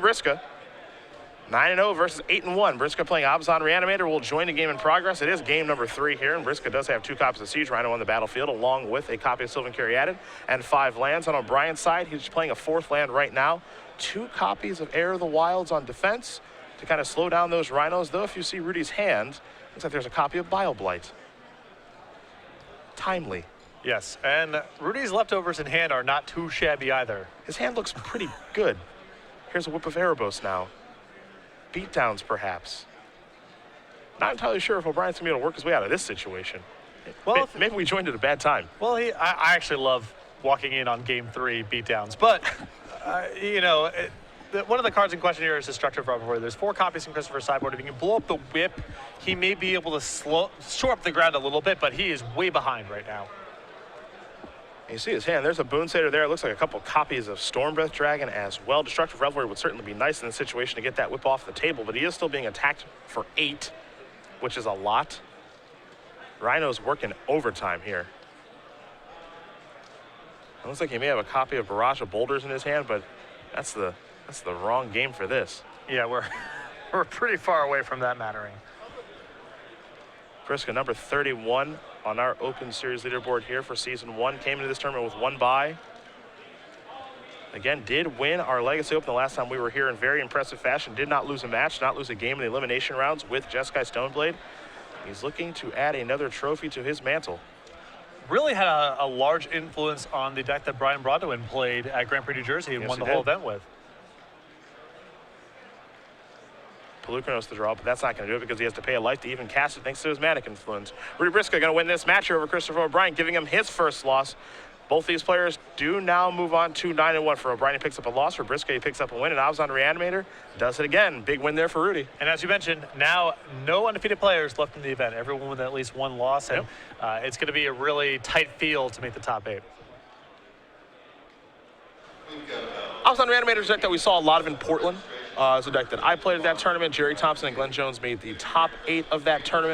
Briksza. 9-0 versus 8-1. Briksza playing Abzan Reanimator will join the game in progress. It is game number 3 here, and Briksza does have 2 copies of Siege Rhino on the battlefield, along with a copy of Sylvan Caryatid and 5 lands. On O'Brien's side, he's playing a 4th land right now. 2 copies of Heir of the Wilds on defense to kind of slow down those Rhinos, though if you see Rudy's hand, looks like there's a copy of Bile-Blight. Timely. Yes, and Rudy's leftovers in hand are not too shabby either. His hand looks pretty good. Here's a Whip of Erebos now. Beatdowns, perhaps. Not entirely sure if O'Brien's going to be able to work his way out of this situation. Well, maybe we joined at a bad time. Well, I actually love walking in on game 3 beatdowns, but, you know, one of the cards in question here is Destructive Revelry. There's 4 copies in Christopher's sideboard. If he can blow up the whip, he may be able to shore up the ground a little bit, but he is way behind right now. You see his hand, there's a Boon Satyr there. It looks like a couple copies of Stormbreath Dragon as well. Destructive Revelry would certainly be nice in this situation to get that whip off the table, but he is still being attacked for 8, which is a lot. Rhino's working overtime here. It looks like he may have a copy of Barrage of Boulders in his hand, but that's the wrong game for this. Yeah, we're pretty far away from that mattering. Briksza, number 31 on our Open Series leaderboard here for Season 1. Came into this tournament with 1 bye. Again, did win our Legacy Open the last time we were here in very impressive fashion. Did not lose a match, not lose a game in the elimination rounds with Jeskai Stoneblade. He's looking to add another trophy to his mantle. Really had a large influence on the deck that Brian Brodwin played at Grand Prix New Jersey and won the whole event with. Pelucranos to draw, but that's not going to do it because he has to pay a life to even cast it thanks to his Manic influence. Rudy Briksza going to win this match here over Christopher O'Brien, giving him his first loss. Both these players do now move on to 9-1. For O'Brien, he picks up a loss. For Briksza, he picks up a win. And Abzan Reanimator does it again. Big win there for Rudy. And as you mentioned, now no undefeated players left in the event. Everyone with at least 1 loss. And it's going to be a really tight field to make the top 8. Abzan Reanimator's deck that we saw a lot of in Portland. It's a deck that I played at that tournament. Jerry Thompson and Glenn Jones made the top 8 of that tournament.